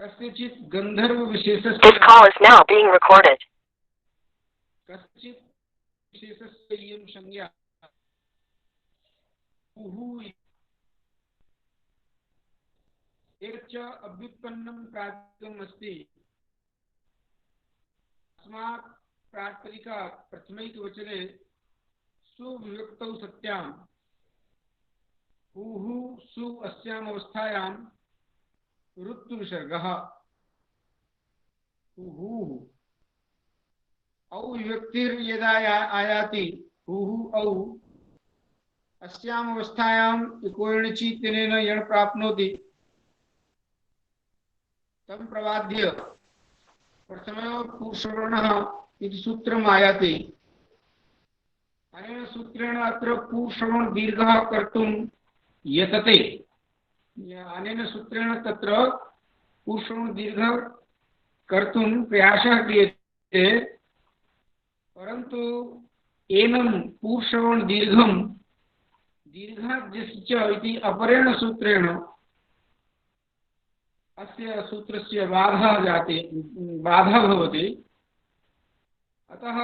कस्यचित् गंधर्व विशेषस्य This call is now being recorded. कस्यचित् विशेषस्य इयं संज्ञा उहु एकच अभ्युत्पन्नं प्रातिपदिकम् अस्ति अस्मात् प्रातिपदिकात् प्रथमैकवचने सुविभक्तौ सत्याम् उहु सु अस्याम् अवस्थायां ऋत्विसर्गः उहु औ विभक्तिर्यदा आयाति उहु औ अस्याम् अवस्थायाम् इकोयणचि इत्यनेन यण् प्राप्नोति तं प्रवाद्य प्रथमः पुरुषवर्णः इति सूत्रम् आयाति। अनेन सूत्रेण अत्र पुरुषवर्ण दीर्घः कर्तुं यतते। अनेन सूत्रेण तत्र पुरुषवर्ण दीर्घः कर्तुं प्रयासः क्रियते, परन्तु एनं पुरुषवर्ण दीर्घं दीर्घाद्यस्य इति अपरेण सूत्रेण अस्य सूत्रस्य बाधा भवति। अतः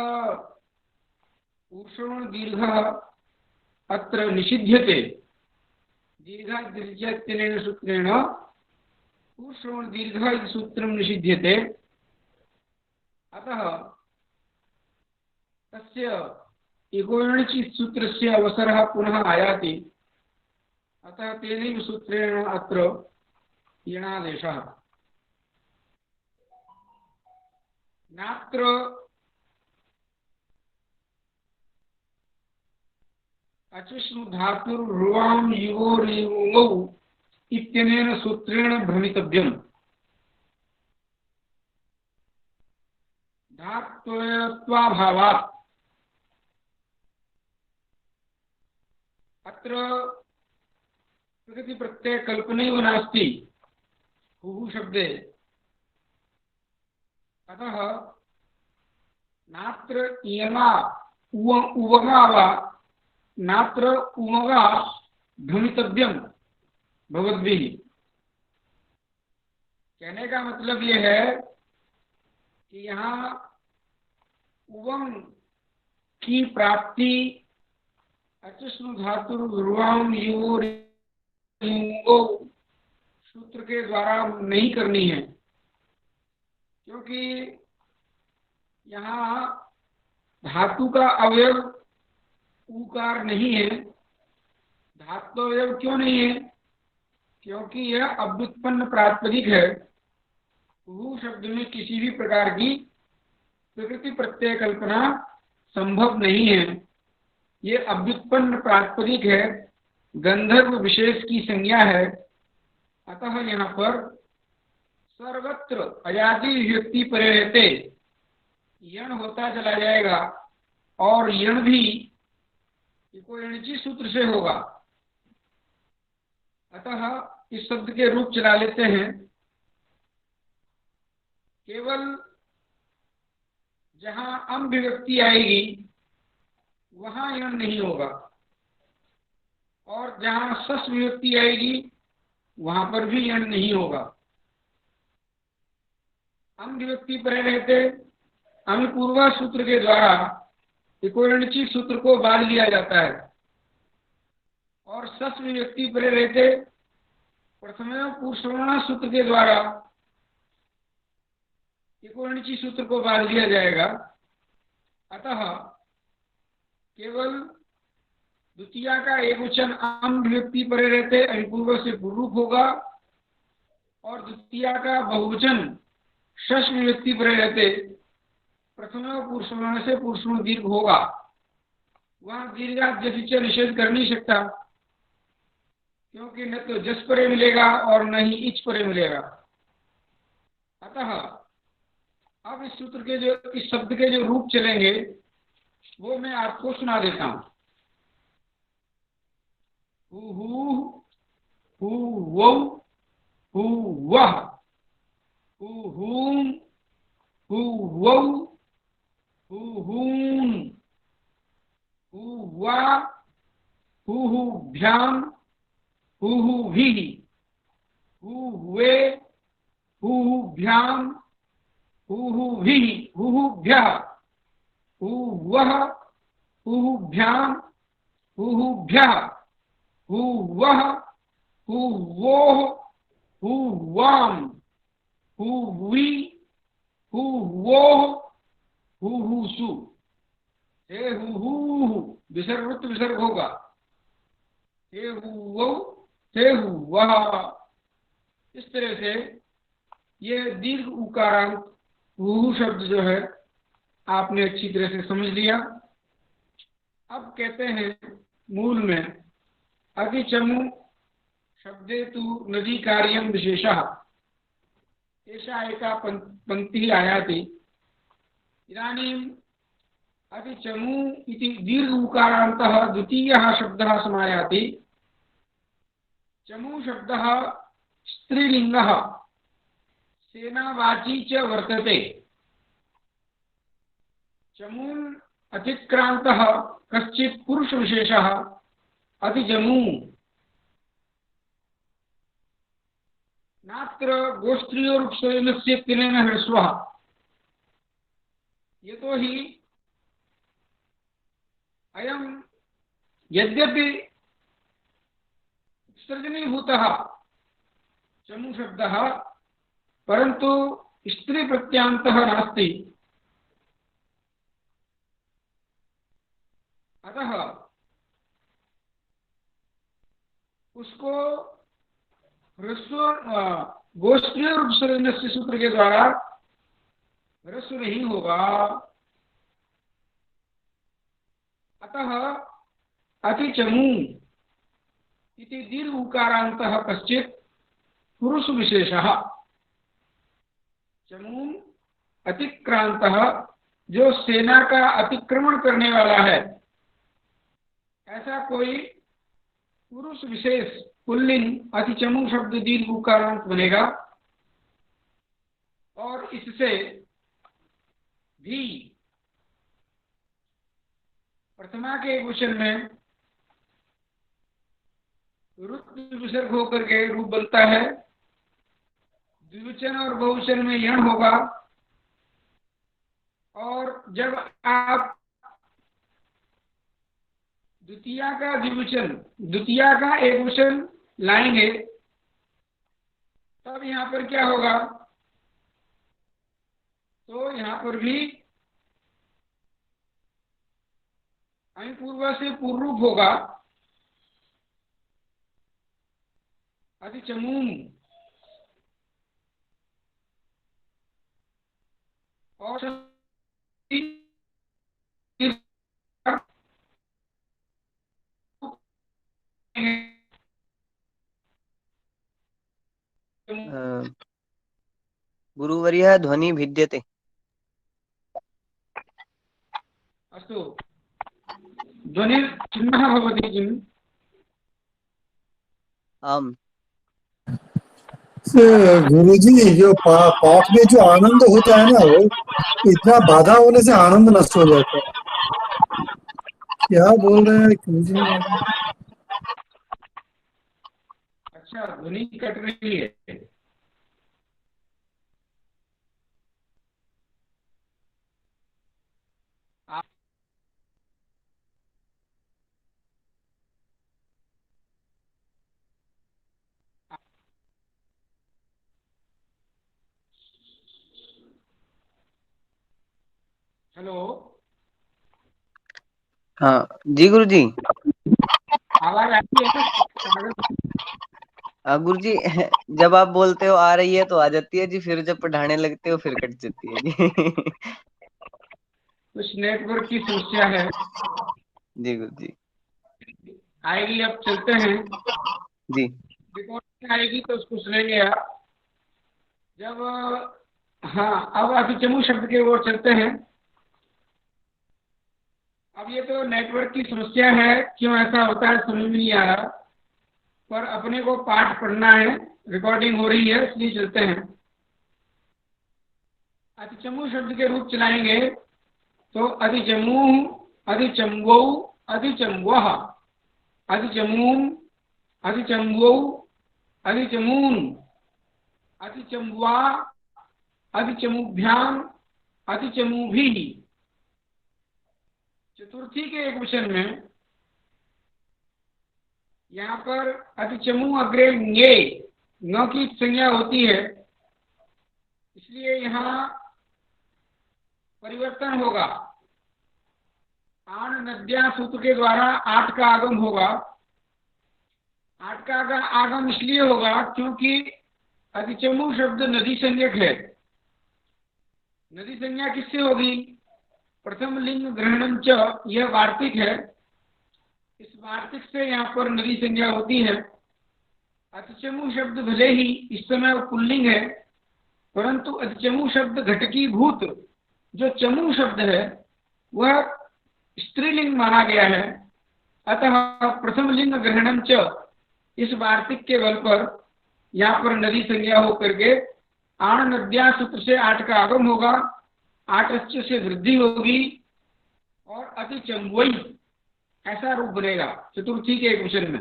पुरुषवर्ण दीर्घः अत्र निषिध्यते। दीर्घाद्यस्य सूत्रेण पुरुषवर्ण दीर्घः इति सूत्रं निषिध्यते। अतः तस्य इकोयणचि सूत्रस्य अवसरः पुनः आयाति। अतः तेनैव सूत्रेण अत्र यणादेशः। नात्र अचिष्णु धातुर्रुवां युवोर्युवौ इत्यनेन सूत्रेण भ्रमितव्यम्। धात्वयत्वाभावात् अत्र प्रकृति प्रत्यय कल्पनैव नास्ति हुः शब्दे। अतः नात्र इयमा उवगा वा नात्र उमगा भ्रमितव्यम भवद्भिः। कहने का मतलब यह है कि यहाँ उवं की प्राप्ति अचिष्णु धातु रुवाम युवो सूत्र के द्वारा नहीं करनी है, क्योंकि यहाँ धातु का अवयव उकार नहीं है। धातु अवयव क्यों नहीं है? क्योंकि यह अव्युत्पन्न प्रातिपदिक है। ऊ शब्द में किसी भी प्रकार की प्रकृति प्रत्यय कल्पना संभव नहीं है। ये अव्युत्पन्न प्रातिपदिक है, गंधर्व विशेष की संज्ञा है। अतः यहाँ पर सर्वत्र अयादि व्यक्ति परे रहते यण होता चला जाएगा और यण भी इकोयणचि सूत्र से होगा। अतः इस शब्द के रूप चला लेते हैं। केवल जहां अम विभक्ति आएगी वहां यण नहीं होगा, और जहां सस विभक्ति आएगी वहां पर भी यण नहीं होगा। अम विभक्ति परे रहते अमिपूर्वा सूत्र के द्वारा इकोयणचि सूत्र को बांध लिया जाता है, और सस विभक्ति परे रहते प्रथम पुरुषवर्णा सूत्र के द्वारा इकोयणचि सूत्र को बांध लिया जाएगा। अतः केवल द्वितीया का एकवचन अम विभक्ति परे रहते अभिपूर्व से पूर्वरूप होगा, और द्वितीया का बहुवचन षष्ठ विभक्ति परे रहते प्रथम पुरुषवर्ण से पुरुषवर्ण दीर्घ होगा। वहां दीर्घाद्यस्य निषेध कर नहीं सकता, क्योंकि न तो जस परे मिलेगा और न ही इच परे मिलेगा। अतः अब इस सूत्र के इस शब्द के जो रूप चलेंगे वो मैं आपको सुना देता हूं। हु हु वो हु वह हु हुम हु वो हु हुम हु वा हु भ्याम हु भी हु हुए हु हुहुभ्याम हुहुभिः हुहुभ्यः हुवः हुहुभ्याम हुहुभ्यः हुवः हुवोः हुवाम हुवी हुवोः हुहुसु। हे हुहु विसर्ग विसर्ग होगा। हे हुवौ हे हुवः। इस तरह से ये दीर्घ उकारांत हुहु शब्द जो है आपने अच्छी तरह से समझ लिया। अब कहते हैं मूल में अतिचमु शब्दे तु नदी कार्यम विशेषः एषा एका पंक्तिः आयाति। इदानीम् अतिचमु इति दीर्घ उकारान्तः द्वितीयः शब्दः समायाति। चमु शब्दः स्त्रीलिङ्गः सेनावाची च वर्तते। चमून् अतिक्रान्तः कश्चित् पुरुषविशेषः अतिचमू। नात्र गोस्त्रियोरुपसर्जनस्य तिलेन ह्रस्वः यतोहि अयं यद्यपि उत्सर्जनीभूतः चमु शब्दः परन्तु स्त्री प्रत्यान्तः नास्ति। अतः उसको ह्रस्व गोष्ठीय उपसर्जनस्य सूत्र के द्वारा ह्रस्व नहीं होगा। अतः अतिचमू इति दीर्घ उकारान्तः कश्चित् पुरुष विशेषः चमून् अतिक्रांतः जो सेना का अतिक्रमण करने वाला है, ऐसा कोई पुरुष विशेष पुल्लिंग अतिचमु शब्द दीर्घ उकारांत बनेगा और इससे भी प्रथमा के वचन में रुत विसर्ग होकर के रूप बनता है। द्विवचन और बहुवचन में यण होगा और जब आप द्वितीया का द्विवचन द्वितीया का एक वचन लाएंगे तब यहाँ पर क्या होगा, तो यहाँ पर भी अणिपूर्व से पूर्व रूप होगा अतिचमूम और गुरुवर्यः ध्वनि भिद्यते। अस्तु ध्वनिर्चिह्नः भवति किम्? आम् गुरुजी जो पाठ में जो आनंद होता है ना, वो इतना बाधा होने से आनंद नष्ट हो जाता है। क्या बोल रहे हैं गुरुजी? अच्छा ध्वनि कट रही है। हेलो हाँ जी गुरुजी। आवाज आती है? गुरुजी जब आप बोलते हो आ रही है तो आ जाती है जी, फिर जब पढ़ाने लगते हो फिर कट जाती है जी। कुछ नेटवर्क की समस्या है जी गुरुजी। आएगी, अब चलते हैं जी। रिकॉर्डिंग आएगी तो उसको सुनेंगे आप। जब हाँ अब अतिचमु शब्द के ओर चलते हैं। अब ये तो नेटवर्क की समस्या है, क्यों ऐसा होता है समझ में नहीं आ रहा, पर अपने को पाठ पढ़ना है, रिकॉर्डिंग हो रही है इसलिए चलते हैं। अतिचमु शब्द के रूप चलाएंगे तो अतिचमु अतिचम्वौ अतिचम्वः अतिचमून अतिचम्वौ अतिचमून अतिचम्वा अधिचमुभ्याम अधिचमुभिः। चतुर्थी के एक वचन में यहाँ पर अधिचमु अग्रे ङे न की संज्ञा होती है, इसलिए यहाँ परिवर्तन होगा। आन नद्या सूत्र के द्वारा आठ का आगम होगा। आठ का आगम इसलिए होगा क्योंकि अधिचमु शब्द नदी संज्ञक है। नदी संज्ञा किससे होगी? प्रथम लिंग ग्रहणम च, यह वार्तिक है। इस वार्तिक से यहाँ पर नदी संज्ञा होती है। अधिचमु शब्द भले ही इस समय पुल्लिंग है, परंतु अधिचमु शब्द घटकी भूत जो चमु शब्द है वह स्त्रीलिंग माना गया है। अतः प्रथम लिंग ग्रहणम च, इस वार्तिक के बल पर यहाँ पर नदी संज्ञा होकर के आण नद्या सूत्र से आठ का आगम होगा, आठ से वृद्धि होगी और अधिचम्बुई ऐसा रूप बनेगा चतुर्थी के एक वचन में।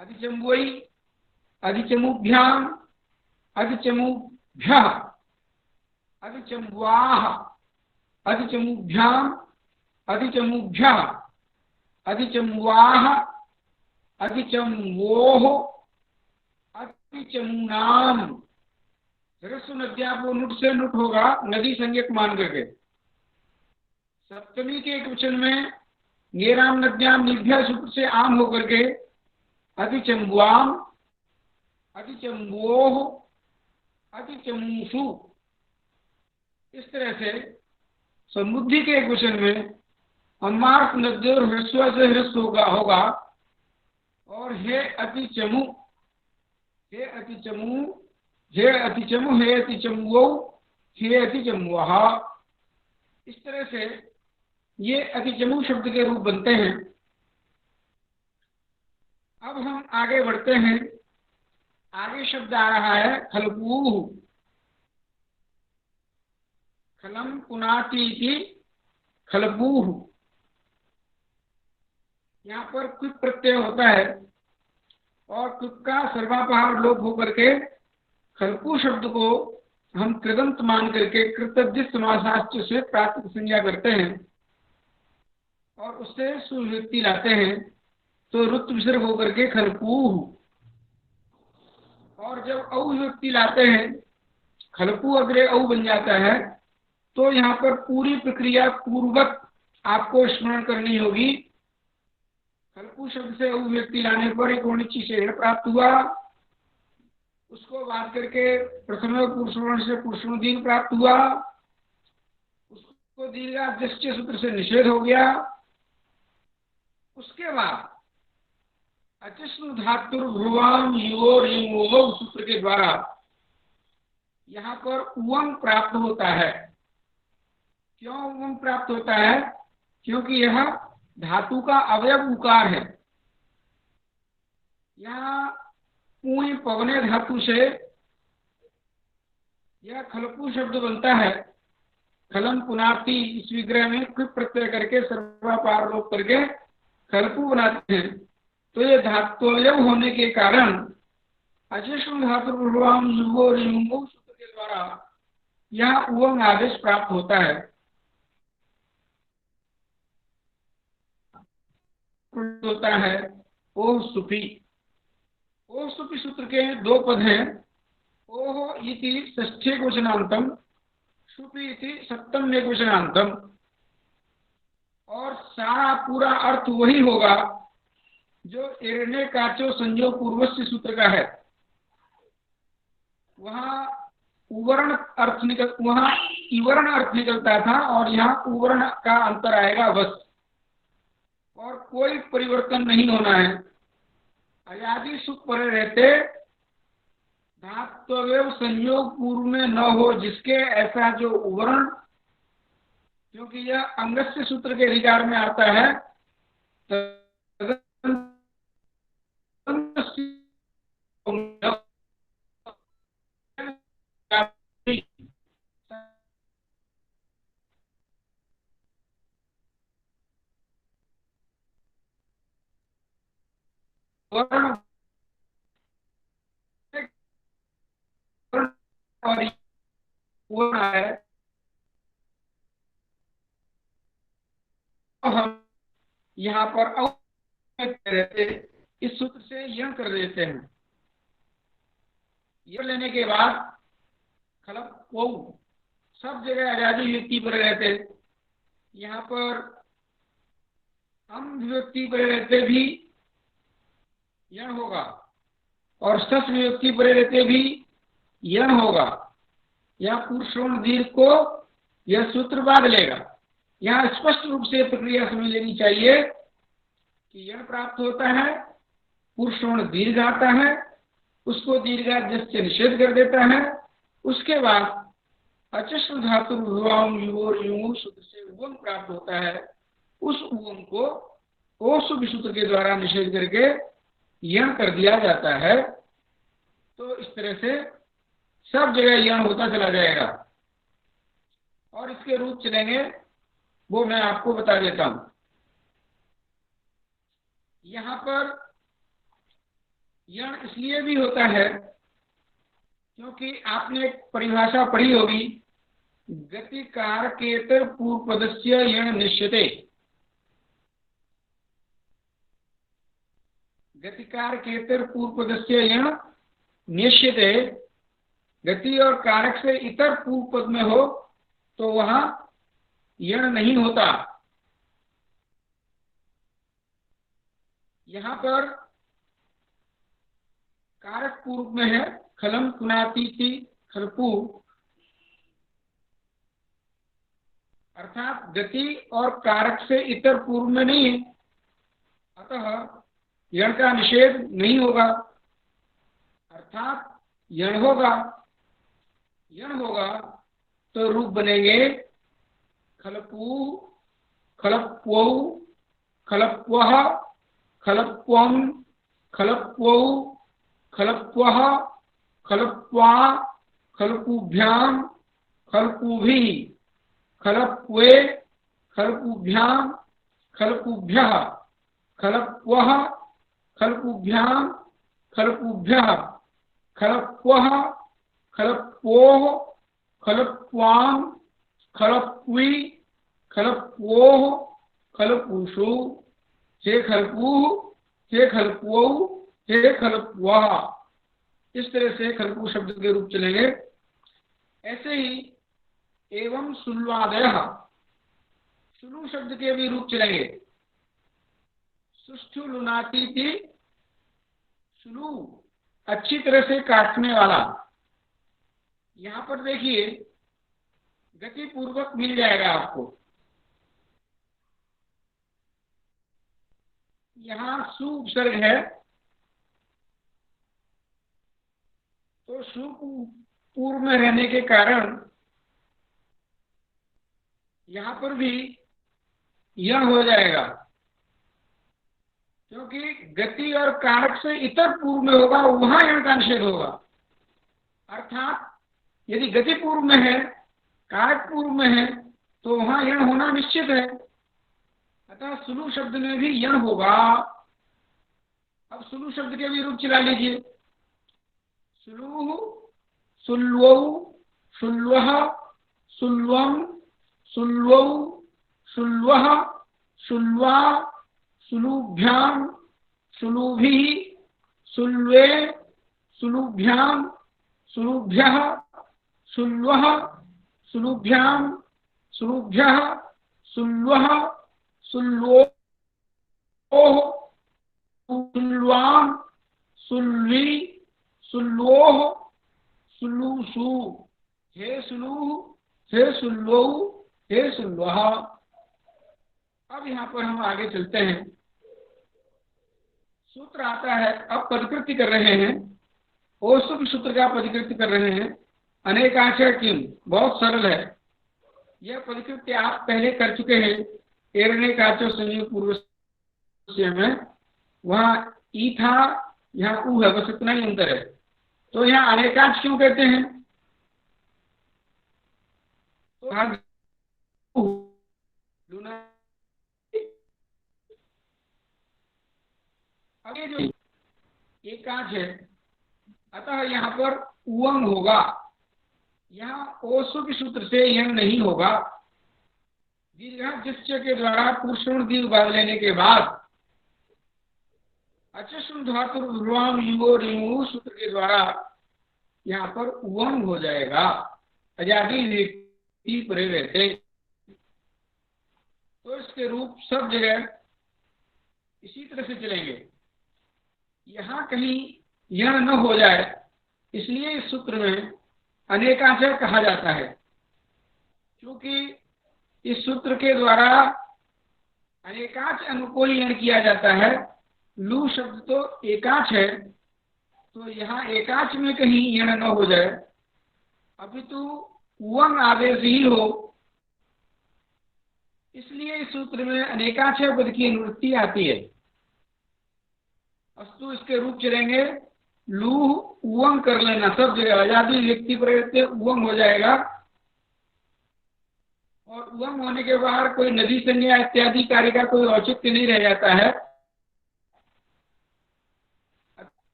अधिचम्बुई, अधिचमुभ्याम, अधिचमुभ्यः, अधिचम्बुआः, अधिचमुभ्याम, अधिचमुभ्यः, अधिचम्बुआः, अधिचम्बोः, अधिचमूनाम। ह्रस्व नद्या को नुट से नुट होगा नदी संज्ञक मान करके। सप्तमी के एक वचन में ङेराम नद्याम निभ्या सूत्र से आम होकर के अधिचम्बुआम, अधिचम्बोः, अधिचमूषु, इस तरह से समुद्धि के एक वचन में अमार्थ नद्योर ह्रस्व से ह्रस्व होगा और हे अतिचमु, हे अतिचमु, हे अतिचमु, हे अतिचमुओ, हे अतिचमुआः। इस तरह से ये अतिचमु शब्द के रूप बनते हैं। अब हम आगे बढ़ते हैं। आगे शब्द आ रहा है खलपूः। खलम पुनाति इति खलपूः। यहाँ पर क्विप प्रत्यय होता है और क्विप का सर्वापहार लोप होकर के खलपू शब्द को हम कृदंत मान करके कृतज्ञ समासाश्च से प्राप्त संज्ञा करते हैं और उससे सुव्यक्ति लाते हैं, तो रुत विसर्ग होकर के खलपूः। और जब औ व्यक्ति लाते हैं, खलपू अग्रे औ बन जाता है, तो यहाँ पर पूरी प्रक्रिया पूर्वक आपको स्मरण करनी होगी। खलपू शब्द से औ व्यक्ति लाने पर एक ओणिची से प्राप्त हुआ, उसको बात करके प्रथम पुरुषवर्ण से पुरुषवर्ण दीर्घ प्राप्त हुआ, उसको दीर्घाद्यस्य सूत्र से निषेध हो गया। उसके बाद अचिष्णु धातुर्भ्रुवाम युवोर युवो सूत्र के द्वारा यहाँ पर उवंग प्राप्त होता है। क्यों उवंग प्राप्त होता है? क्योंकि यह धातु का अवयव उकार है। यहाँ पूर्ण पवने धातु से यह खलपू शब्द बनता है। खलम पुनाति इस विग्रह में क्विप प्रत्यय करके सर्वापार लोप करके खलपू बनाते हैं। तो ये धात्वयव होने के कारण अचिष्णु धातुर्भ्रुवाम युवो युवो सूत्र के द्वारा यहाँ उवंग आदेश प्राप्त होता है। होता है ओह सुपी। ओह सुपी सूत्र के दो पद हैं। ओह इति षष्ठे वचनांतम, सुपी इति सप्तम वचनांतम। और सारा पूरा अर्थ वही होगा जो एरणे काचो संयोग पूर्वस्य सूत्र का है। वहाँ उवर्ण अर्थ इवर्ण अर्थ निकलता था और यहाँ उवर्ण का अंतर आएगा बस, और कोई परिवर्तन नहीं होना है। अयादि सुख परे रहते धात्वयव संयोग पूर्व में न हो जिसके, ऐसा जो उवर्ण, क्योंकि यह अंगस्य सूत्र के अधिकार में आता है, और वो है, तो हम यहाँ पर रहते इस सूत्र से यण कर देते हैं। यण लेने के बाद खलप वो सब जगह आजादी व्यक्ति पर रहते, यहाँ पर हम विभक्ति पर रहते भी यण होगा और सस विभक्ति पर रहते भी यण होगा। यहाँ पुरुषोण दीर्घ को यह सूत्र बांध लेगा। यहाँ स्पष्ट रूप से प्रक्रिया समझ लेनी चाहिए कि यण प्राप्त होता है, पुरुषोण दीर्घ आता है, उसको दीर्घादेश से निषेध कर देता है, उसके बाद अचश्र धातु सूत्र से उगम प्राप्त होता है। उस उगम को ओसु सूत्र के द्वारा निषेध करके यण कर दिया जाता है। तो इस तरह से सब जगह यण होता चला जाएगा और इसके रूप चलेंगे वो मैं आपको बता देता हूं। यहाँ पर यण इसलिए भी होता है क्योंकि आपने एक परिभाषा पढ़ी होगी, गति कारकेतर पूर्व पदस्य यण निश्चिते। गतिकार केतर पूर्व पदस्य यण निश्चिते, गति और कारक से इतर पूर्व पद में हो तो वहां यण नहीं होता। यहां पर कारक पूर्व में है, खलम पुनातीति खलपू, अर्थात गति और कारक से इतर पूर्व में नहीं है, अतः यण का निषेध नहीं होगा, अर्थात यण होगा। यण होगा तो रूप बनेंगे खलपू, खलप्वौ, खलप्वः, खलप्वं, खलप्वौ, खलप्वः, खलप्वा, खलपूभ्याम, खलपूभिः, खलप्वे, खलपूभ्याम, खलपूभ्यः, खलप्वः, खलपूभ्याम, खलपूभ्यः, खलप्वः, खलप्वोः, खलप्वां, खलप्वी, खलप्वोः, खलपूषु, हे खलपूः, हे खलप्वौ, हे खलप्वः। इस तरह से खलपू शब्द के रूप चलेंगे। ऐसे ही एवं सुल्वादयः, सुलु शब्द के भी रूप चलेंगे। सुष्ठु लुनातीति, सुलु अच्छी तरह से काटने वाला। यहां पर देखिए गति पूर्वक मिल जाएगा आपको। यहां सु उपसर्ग है तो सु पूर्व में रहने के कारण यहां पर भी यह हो जाएगा, क्योंकि गति और कारक से इतर पूर्व में होगा वहां यण का निषेध होगा। अर्थात यदि गति पूर्व में है, कारक पूर्व में है तो वहां यण होना निश्चित है, अतः सुलु शब्द में भी यण होगा। अब सुलु शब्द के भी रूप चला लीजिए। सुलु, सुल्वौ, सुल्वः, सुल्वं, सुल्वौ, सुल्वः, सुल्वा, सुलुभ्याम, सुलुभिः, सुल्वे, सुलुभ्याम, सुलुभ्यः, सुल्वः, सुलुभ्याम, सुलुभ्यः, सुल्वः, सुल्वोः, सुल्वां, सुल्वी, सुल्वोः, सुलुषु, हे सुलु, हे सुल्वौ, हे सुल्वः। अब यहाँ पर हम आगे चलते हैं। सूत्र आता है, अब पदकृति कर रहे हैं, ओसुप सूत्र का पदकृति कर रहे हैं। अनेकाक्षर किम, बहुत सरल है यह पदकृति, आप पहले कर चुके हैं एरनेकाचो संयुक्त पूर्व में। वहां ई था, यहाँ ऊ है, बस इतना ही अंतर है। तो यहाँ अनेकाक्ष क्यों कहते हैं? तो अब ये जो एकांश है, अतः यहाँ पर उवंग होगा। यहाँ ओसु के सूत्र से यण नहीं होगा। दीर्घ जिस्य के द्वारा पुरुषण दीर्घ भाग लेने के बाद अचुष्म धातु रुआम युवो रिमु सूत्र के द्वारा यहाँ पर उवंग हो जाएगा। अजादी व्यक्ति परे रहते, तो इसके रूप सब जगह इसी तरह से चलेंगे। यहाँ कहीं यण न हो जाए, इसलिए इस सूत्र में अनेकाचर कहा जाता है, क्योंकि इस सूत्र के द्वारा अनेकाच अनुकूल यण किया जाता है। लू शब्द तो एकाच है, तो यहाँ एकाच में कहीं यण न हो जाए, अपितु उवंग आदेश ही हो, इसलिए इस सूत्र में अनेकाक्षर पद की अनुवृत्ति आती है। अस्तु इसके रूप चलेंगे। लू उवंग कर लेना सब जगह, आजादी व्यक्ति पर उवंग हो जाएगा, और उवंग होने के बाद कोई नदी संज्ञा इत्यादि कार्य का कोई औचित्य नहीं रह जाता है।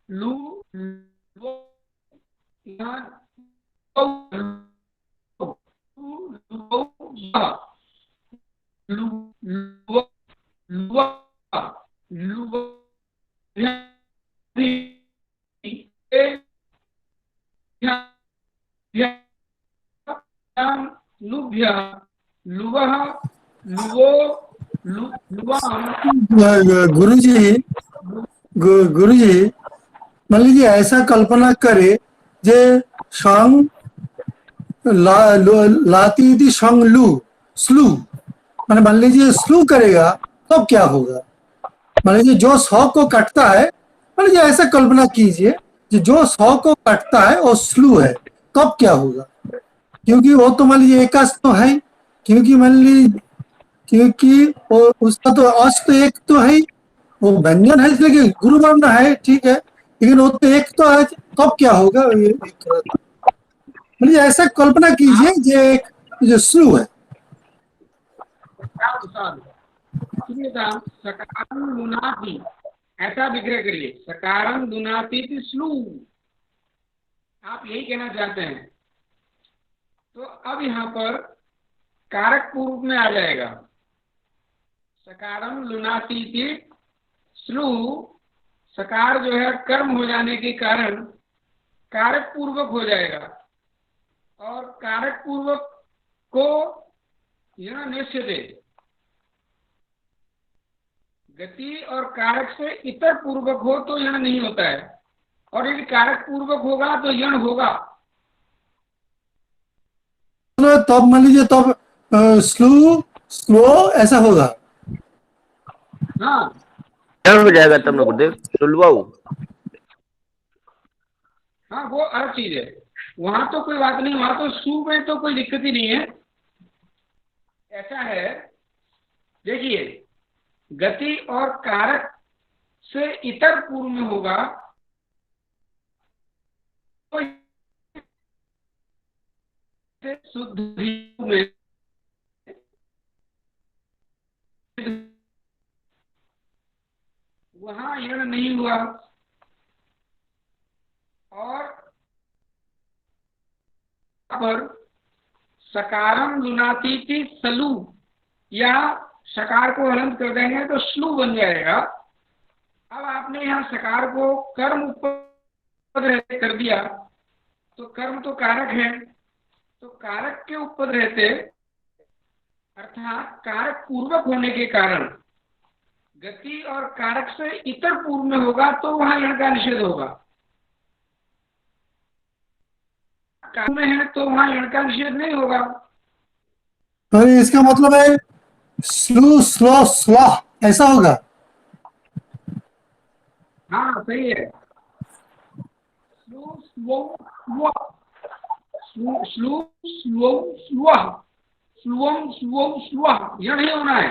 लू लुभ्य लुवः लुवो गुरुजी गुरुजी मान लीजिए ऐसा कल्पना करे जे संग लाती थी संग लू स्लू, मैंने मान लीजिए स्लू करेगा तब क्या होगा? मान लीजिए जो 100 को काटता है, मान लीजिए ऐसा कल्पना कीजिए कि जो 100 को काटता है वो स्लू है, तब क्या होगा? क्योंकि वो तो मान लीजिए एकाश तो है, क्योंकि मान लीजिए क्योंकि वो उसका तो अश तो एक तो है, वो व्यंजन है इसलिए गुरु वर्ण है, ठीक है, लेकिन वो तो एक तो है, तब क्या होगा? ये मतलब ऐसा कल्पना कीजिए जो एक जो स्लू है। सकारम दुनाति, ऐसा विग्रह करिए, सकारम दुनाति स्लू, आप यही कहना चाहते हैं। तो अब यहाँ पर कारक पूर्व में आ जाएगा, सकारम लुनाती स्लू, सकार जो है कर्म हो जाने के कारण कारक पूर्वक हो जाएगा, और कारक पूर्वक को यह निश्चित गति और कारक से इतर पूर्वक हो तो यण नहीं होता है, और यदि कारक पूर्वक होगा तो यण होगा। तब मान लीजिए तब स्लो स्लो ऐसा होगा। हाँ हो जाएगा तब ना गुरुदेव, सुलवाऊ। हाँ वो अलग चीज है, वहां तो कोई बात नहीं, वहां तो सु में तो कोई दिक्कत ही नहीं है। ऐसा है, देखिए गति और कारक से इतर पूर्व में होगा तो शुद्ध में वहां यण नहीं हुआ, और पर सकारम लुनाती थी सलू, या सकार को हलंत कर देंगे तो स्लू बन जाएगा। अब आपने यहाँ सकार को कर्म उपपद कर दिया, तो कर्म तो कारक है, तो कारक के उपपद रहते अर्थात कारक पूर्वक होने के कारण गति और कारक से इतर पूर्व में होगा तो वहां यण का निषेध होगा। कारक में है तो वहां यण का निषेध नहीं होगा। तो इसका मतलब है स्लू स्लो स्ला ऐसा होगा। हाँ सही है, स्लू slow slow स्लू slow slow स्लोम slow slow, यह नहीं होना है।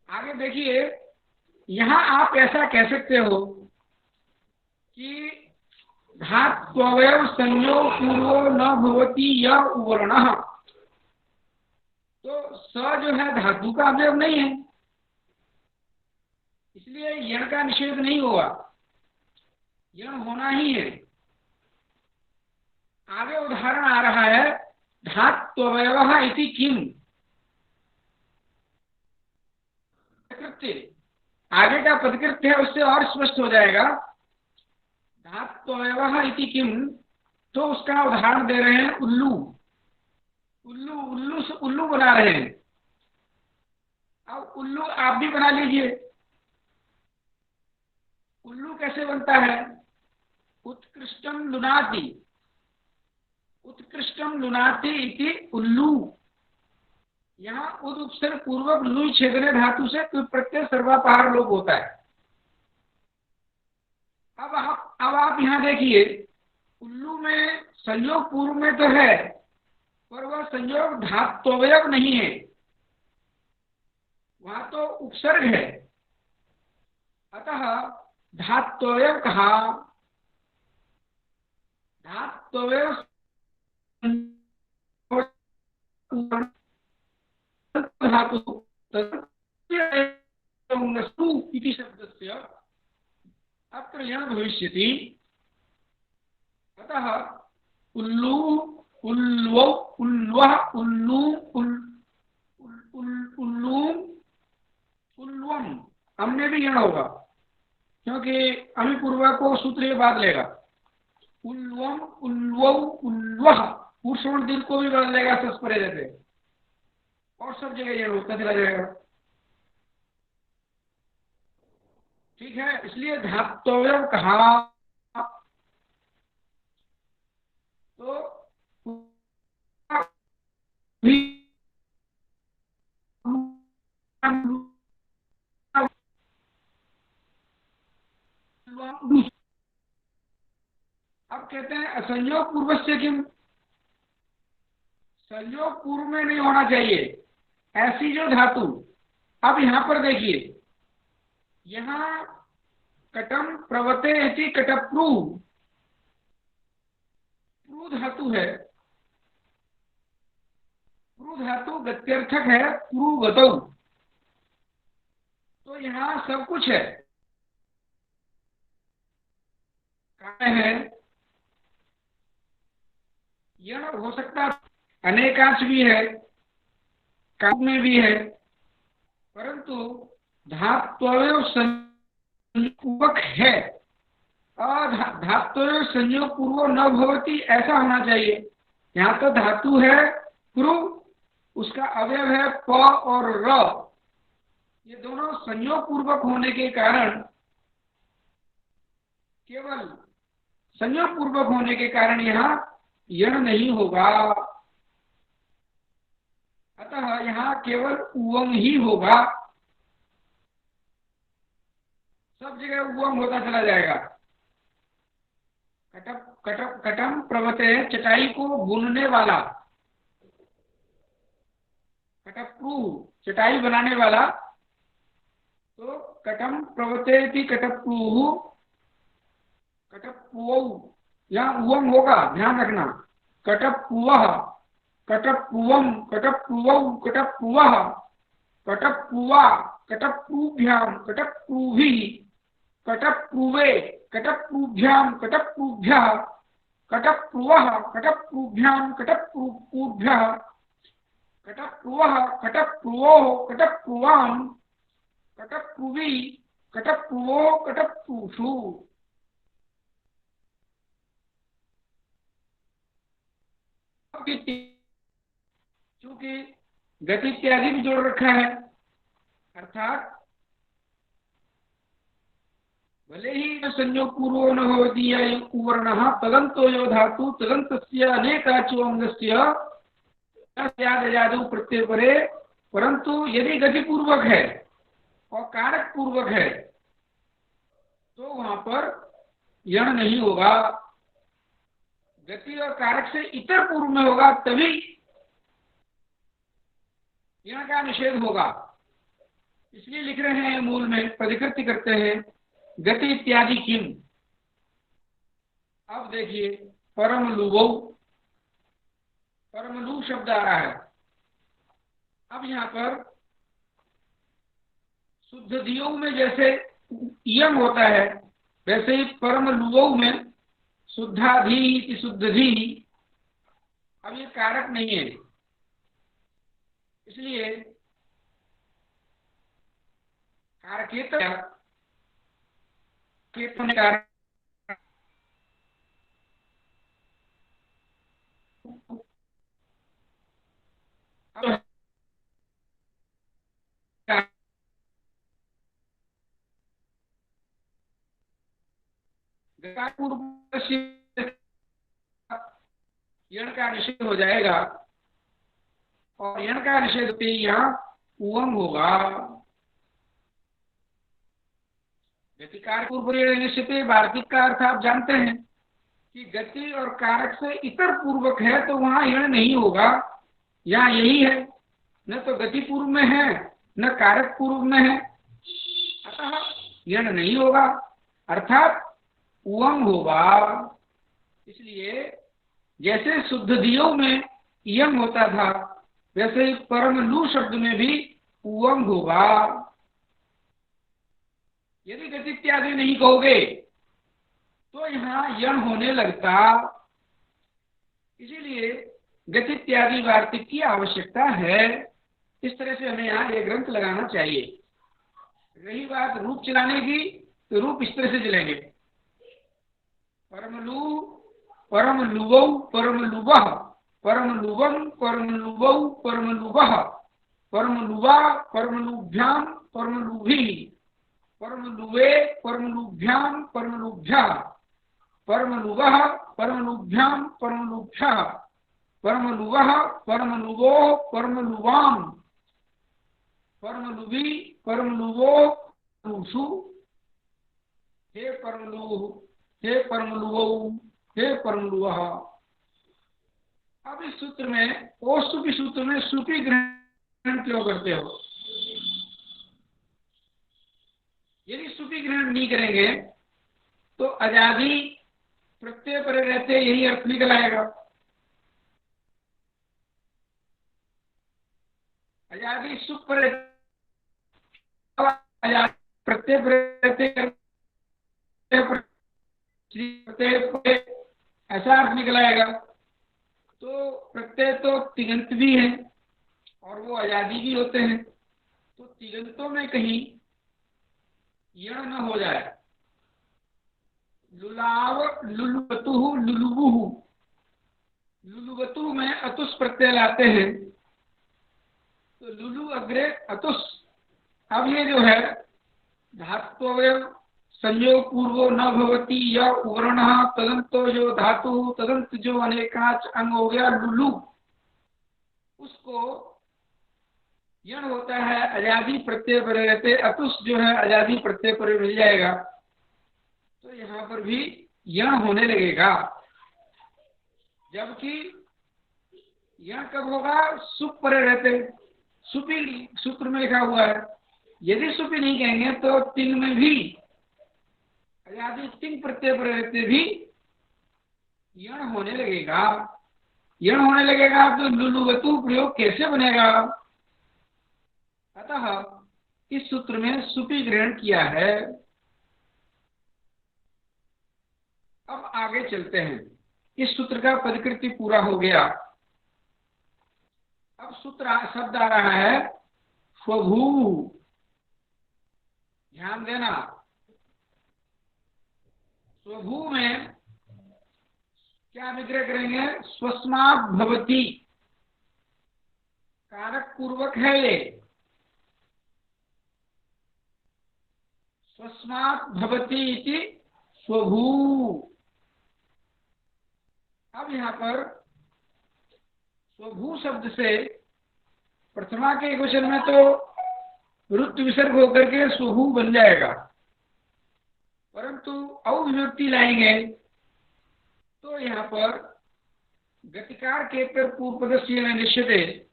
आगे देखिए, यहां आप ऐसा कह सकते हो कि धात्वयव संयोग पूर्वो न भवति यह उवर्ण, तो स जो है धातु का अवयव नहीं है, इसलिए यण का निषेध नहीं होगा। यण होना ही है। आगे उदाहरण आ रहा है, धात्वयवः इति किम। आगे का पदकृत्य है, उससे और स्पष्ट हो जाएगा। धात्वयवः इति किम, तो उसका उदाहरण दे रहे हैं उल्लू। उल्लू उल्लू से उल्लू बना रहे हैं। अब उल्लू आप भी बना लीजिए। उल्लू कैसे बनता है? उत्कृष्टम लुनाति, उत्कृष्टम लुनाति इति उल्लू। यहाँ उद उपसर्ग पूर्वक लुई छेदने धातु से प्रत्यय सर्वापहार लोप होता है। अब आप यहाँ देखिए, उल्लू में संयोग पूर्व में तो है, पर वह संयोग धात्वयव नहीं है, वहां तो उपसर्ग है। अतः धात्वयव कहा। धात्वयव धातु इति शब्दस्य अत्र यण भविष्यति। अतः उल्लू उल्वौ उल्वः उल्लू उल्लूम उल्वम, हमने भी यण होगा, क्योंकि अभिपूर्व को सूत्र ये बात लेगा। उल्वम उल्वौ उल्वः, पुरुषों दिल को भी बदल लेगा सस्परे देते, और सब जगह यण होता चला जाएगा। ठीक है, इसलिए धात्वयव कहा। तो अब कहते हैं असंयोग पूर्व से किम, संयोग पूर्व में नहीं होना चाहिए ऐसी जो धातु। अब यहां पर देखिए, यहां कटम प्रवते इति कटप्रू, प्रू धातु है। प्रू धातु गत्यर्थक है, प्रू गतौ, तो यहां सब कुछ है। काय है, यण हो सकता, अनेकांश भी है, काम में भी है, परंतु धात्वयव संयोग है। धात्वयव संयोग पूर्व न भवति, ऐसा होना चाहिए। यहाँ तो धातु है प्रू, उसका अवयव है प और र, ये दोनों संयोग पूर्वक होने के कारण, केवल संयोग पूर्वक होने के कारण यहाँ यण नहीं होगा। अतः यहाँ केवल उवम ही होगा, सब जगह उवम होता चला जाएगा। कटम प्रवते, चटाई को बुनने वाला, कटप्रू चटाई बनाने वाला, तो कटम प्रवते थी कटप्रू, कटप्रुवौ, यहाँ उवम होगा, ध्यान रखना। कटप्रुवः, कटप्रुवम, कटप्रुवौ, कटप्रुवः, कटप्रुवा, कटप्रूभ्याम, कटप्रूभिः, कटप्रुवे, कटप्रूभ्याम, कटप्रूभ्यः, कटप्रुवः, कटप्रूभ्याम, कटप्रूभ्यः, कटप्रुवः, कटप्रुवोः, कटप्रुवाम, कटप्रुवी, कटप्रुवो, कटप्रूषु। चूंकि गति इत्यादि भी जोड़ रखा है, अर्थात भले ही संयोग पूर्वो न भवति वर्णः तदन्तो यो धातु तदन्तस्य अनेकाचो अंगस्य यादयादौ प्रत्यय परे, परंतु यदि गति पूर्वक है और कारक पूर्वक है तो वहां पर यण नहीं होगा। गति और कारक से इतर पूर्व में होगा तभी यण का निषेध होगा। इसलिए लिख रहे हैं मूल में, प्रतिकृति करते हैं गति इत्यादि किम। अब देखिए, परम लुवौ, परम लू शब्द आ रहा है। अब यहाँ पर शुद्ध दियों में जैसे यम होता है, वैसे ही परम लुवौ में शुद्धाधि इति शुद्धधि, अब ये कारक नहीं है, इसलिए कारकेतर कारक यण का निषेध हो जाएगा, और यण का निषेध पे यहाँ उवम होगा। गतिकार पूर्व निषेध वार्तिक का अर्थ आप जानते हैं कि गति और कारक से इतर पूर्वक है तो वहां यण नहीं होगा। यहाँ यही है, न तो गति पूर्व में है न कारक पूर्व में है, अतः यण नहीं होगा, अर्थात उवम होगा। इसलिए जैसे शुद्धधियों में यम होता था, वैसे ही परम लू शब्द में भी उवम होगा। यदि गति इत्यादि नहीं कहोगे तो यहाँ यण होने लगता, इसीलिए गति इत्यादि वार्तिक की आवश्यकता है। इस तरह से हमें यहाँ ये ग्रंथ लगाना चाहिए। रही बात रूप चलाने की, तो रूप इस तरह से चलेंगे, परम लू परम लुवौ परम लुवः परम लुवम परम लुवौ परम लुवः परम लुवा परम लुभ्याम परम लुभिः परम लुवे परम लुभ्याम परम लुभ्यः परम लुवः परम लुभ्याम परम लुभ्यः परम लुवः परम लुवो परम लुवाम परम लुवि परम लुवो लुषु। हे परम लुः, हे परम लुवौ, हे परम लुवः। अब इस सूत्र में, ओ सुपी सूत्र में सुपी ग्रहण क्यों करते हो? यदि सुपी ग्रहण नहीं करेंगे तो अजादि प्रत्यय पर रहते यही अर्थ निकल आएगा। अजादि सुप पर प्रत्यय पर रहते ऐसा अर्थ निकल आएगा। तो प्रत्यय तो तिगंत भी है और वो अजादी भी होते हैं, तो तिगंतों में कहीं यण न हो जाए। लुलाव लुलुवतु लुलुबुहु, लुलुवतु में अतुस प्रत्यय लाते हैं, तो लुलु अग्रे अतुस। अब ये जो है धात्वयव संयोग पूर्वो न भवति या उवर्ण तदंतो जो धातु तदंत जो अनेकाच अंग हो गया लुलु, उसको यण होता है अजादी प्रत्यय पर रहते, अतुस जो है अजादी प्रत्यय पर मिल जाएगा, तो यहाँ पर भी यण होने लगेगा। जबकि यण कब होगा? सुप पर रहते, सुपी सूत्र में लिखा हुआ है। यदि सुपी नहीं कहेंगे तो तिंग में भी अजादी तिंग प्रत्यय पर रहते भी यण होने लगेगा। यण होने लगेगा तो लुलुवतु प्रयोग कैसे बनेगा? अतः इस सूत्र में सुपी ग्रहण किया है। अब आगे चलते हैं। इस सूत्र का पदकृति पूरा हो गया। अब सूत्र शब्द आ रहा है स्वभू। ध्यान देना, स्वभू में क्या विग्रह करेंगे? स्वस्मात् भवति, कारक पूर्वक है ये। स्वस्मात् भवति इति स्वभू। अब यहाँ पर स्वभू शब्द से प्रथमा के क्वेश्चन में तो रुत विसर्ग होकर के स्वभू बन जाएगा, परंतु अविभक्ति लाएंगे तो यहाँ पर गतिकार के पर पूर्व पदस्य निश्चिते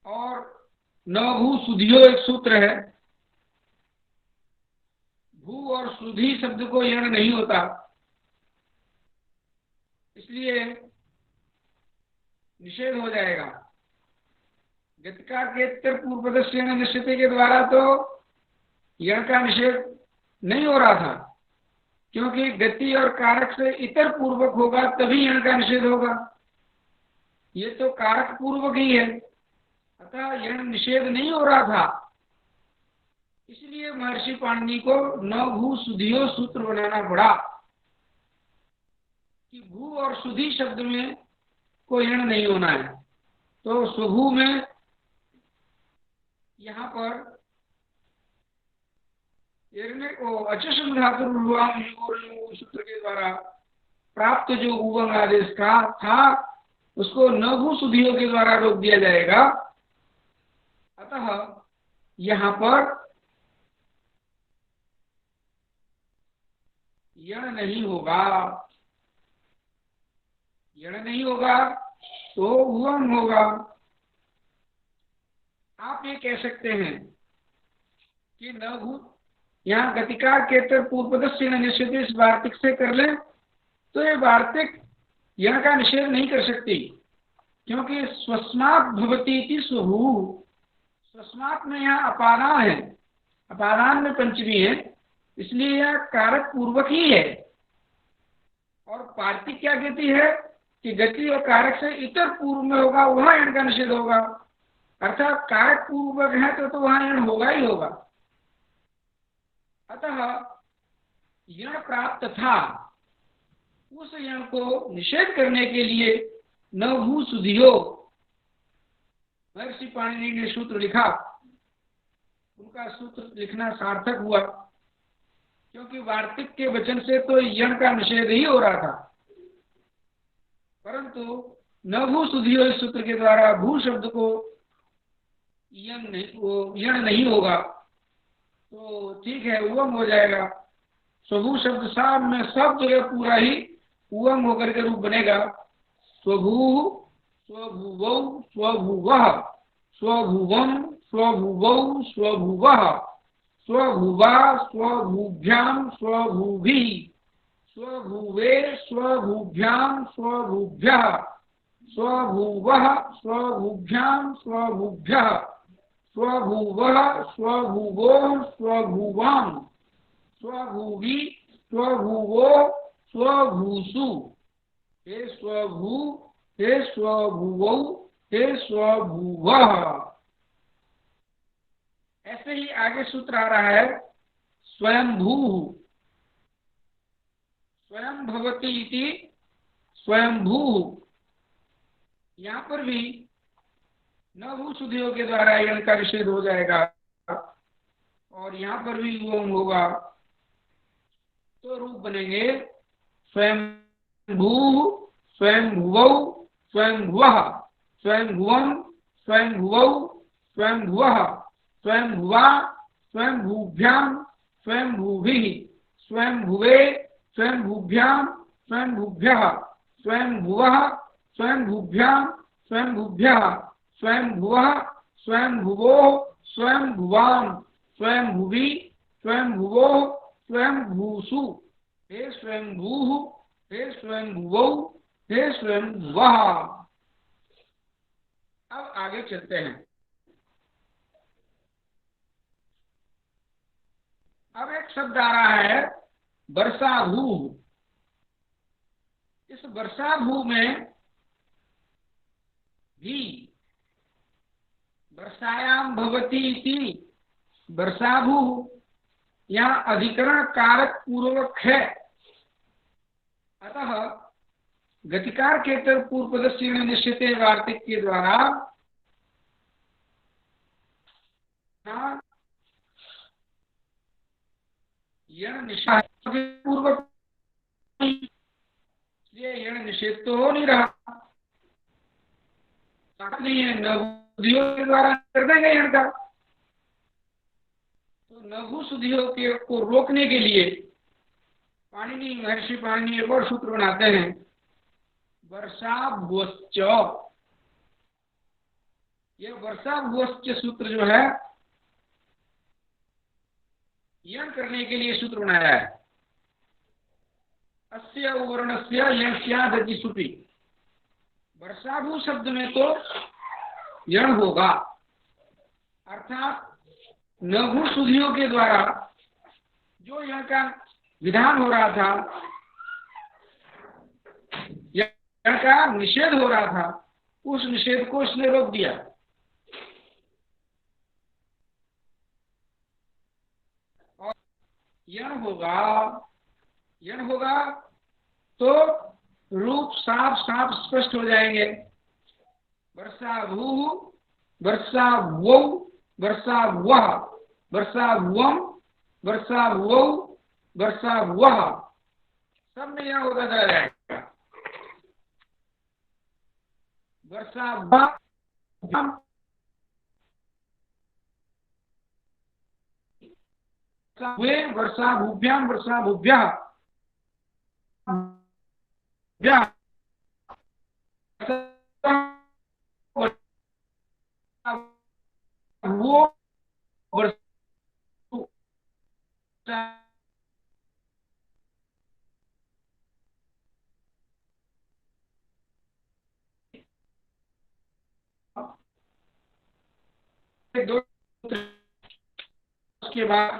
और न भू सुधियो एक सूत्र है। भू और सुधी शब्द को यण नहीं होता, इसलिए निषेध हो जाएगा। गतिकार के पूर्व पदस्य निश्चित के द्वारा तो यण का निषेध नहीं हो रहा था, क्योंकि गति और कारक से इतर पूर्वक होगा तभी यण का निषेध होगा। ये तो कारक पूर्वक ही है, अतः यण निषेध नहीं हो रहा था। इसलिए महर्षि पाणिनि को न भू सुधियो सूत्र बनाना पड़ा कि भू और सुधि शब्द में कोई यण नहीं होना है। तो स्वभू में यहाँ पर अचशम धातु सूत्र के द्वारा प्राप्त जो उवंग आदेश का था उसको न भू सुधियों के द्वारा रोक दिया जाएगा। अतः यहाँ पर यण नहीं होगा, यण नहीं होगा तो उवंग होगा। आप ये कह सकते हैं कि न भू, यहाँ गतिकार के पूर्वपदस्य निषेध इस वार्तिक से कर ले तो ये वार्तिक यण का निषेध नहीं कर सकती, क्योंकि स्वस्मात् भवति इति स्वभू, स्वस्मात् में यहाँ अपादान है, अपादान में पंचमी है, इसलिए यह कारक पूर्वक ही है। और पार्थिक क्या कहती है कि गति और कारक से इतर पूर्व में होगा वहां यण का निषेध होगा, अर्थात कारक पूर्वक है तो वहां यण होगा ही होगा। अतः यण प्राप्त था, उस यण को निषेध करने के लिए न भू सुधियो महर्षि पाणिनि ने सूत्र लिखा। उनका सूत्र लिखना सार्थक हुआ, क्योंकि वार्तिक के वचन से तो यण का निषेध ही हो रहा था, परंतु न भू सुधियो इस सूत्र के द्वारा भू शब्द को यण नहीं होगा तो ठीक है, उवम हो जाएगा। स्वभू शब्द साम में सब जगह पूरा ही उवम होकर के रूप बनेगा। स्वभू, स्वभुवौ, स्वभुवः, स्वभुवं, स्वभुवौ, स्वभुवः, स्वभुवा, स्वभुभ्यां, स्वभुभिः, स्वभुवे, स्वभुभ्यां, स्वभुभ्यः, स्वभुवः, स्वभुभ्यां, स्वभुभ्यः, स्वभुवः, स्वभुवो, स्वभुवां, स्वभुवि, स्वभुवो, स्वभूसु। हे स्वभू, हे स्वभुवौ, हे स्वभुवः। ऐसे ही आगे सूत्र आ रहा है स्वयंभू, स्वयं भवति इति स्वयंभू। यहाँ पर भी न भू सुधियों के द्वारा यण का निषेध हो जाएगा और यहाँ पर भी उवम होगा, तो रूप बनेंगे स्वयं भू, स्वयं भुवौ, स्वयं भुवः, स्वयं भुवं, स्वयं भुवौ, स्वयं भुवः, स्वयं भुवा, स्वयं भूभ्यां, स्वयं भूभिः, स्वयं भुवे, स्वयं भूभ्यां, स्वयं भूभ्यः, स्वयं भुवः, स्वयं भूभ्यां, स्वयं भूभ्यः, स्वयं भुवः, स्वयं भुवो, स्वयं भुवां, स्वयं भुवि, स्वयं भुवो, स्वयं भूसु। हे स्वयं भूः, हे स्वयं भुवौ, हे स्वयं भुवः। अब आगे चलते हैं। अब एक शब्द आ रहा है वर्षाभू। इस वर्षाभू में भी वर्षायाम भवति इति वर्षाभू, यहाँ अधिकरण कारक पूर्वक है, अतः गतिकार के पूर्व पदस्य निश्चित वार्तिक के द्वारा यण निषेध पूर्वक, इसलिए यण निषेध तो हो नहीं रहा, नहीं है, नभूसुधियों के द्वारा कर देंगे यण का। तो नभूसुधियों के को रोकने के लिए पाणिनि, महर्षि पाणिनि एक और सूत्र बनाते हैं वर्षाभुवश्च। यह वर्षाभुवश्च सूत्र जो है यण करने के लिए सूत्र बनाया है। अस्य वर्णस्य यस्यादति सुपि, वर्षाभू शब्द में तो यण होगा, अर्थात लघु सुधियों के द्वारा जो यहाँ का विधान हो रहा था, यहाँ का निषेध हो रहा था, उस निषेध को इसने रोक दिया। और यण होगा तो रूप साफ साफ स्पष्ट हो जाएंगे। वर्षा भू, वर्षा वो, वर्षा वह, वर्षा वम, वर्षा वो, वर्षा वह, सब में यह होता जा जाएगा। वर्षा वर्षा भूभ्याम, वर्षा भूभ्या, वो वर्षा दो के बाद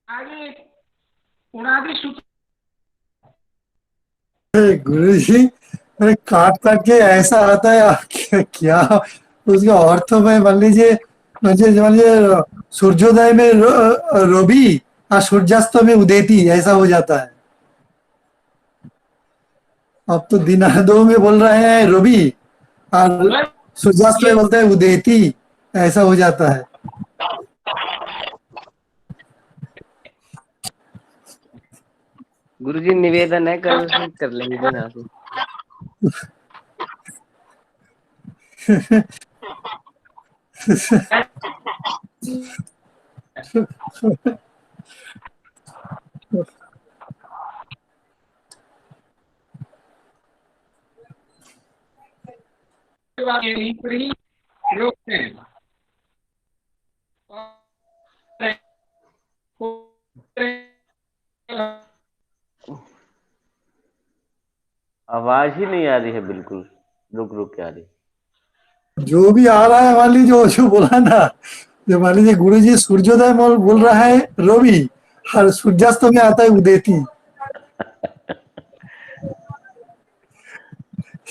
आगे उनादि सूत्र। गुरु जी, अरे काट काट के ऐसा आता है क्या उसका अर्थ में मान लीजिए, मान लीजिए सूर्योदय में रवि और सूर्यास्त में उदेती, ऐसा हो जाता है। अब तो दिनादो में बोल रहे हैं रवि और सूर्यास्त में बोलते हैं उदेती, ऐसा हो जाता है। गुरुजी निवेदन है, कल कर लेंगे यहाँ से। रोकते हैं। आवाज ही नहीं आ रही है, बिल्कुल रुक रुक के आ रही। जो भी आ रहा है मान लीजिए, जो बोला ना, जो मान लीजिए गुरु जी सूर्योदय में बोल रहा है रवि और सूर्यास्त में आता है उदेती।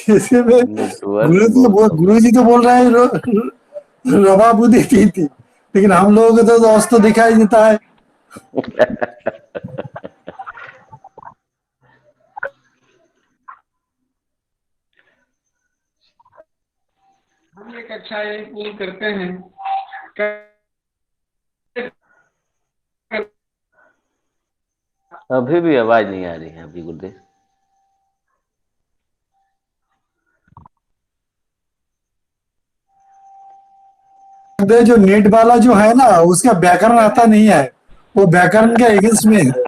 इसे में गुरु जी तो बोल रहे हैं रवा उदेती थी, लेकिन हम लोगों को तो अस्त दिखाई देता है। हम एक अच्छा ये पूर्ण करते हैं। अभी भी आवाज नहीं आ रही है अभी गुरुदेव। जो नेट वाला जो है ना, उसका व्याकरण आता नहीं है, वो व्याकरण के अगेंस्ट में है।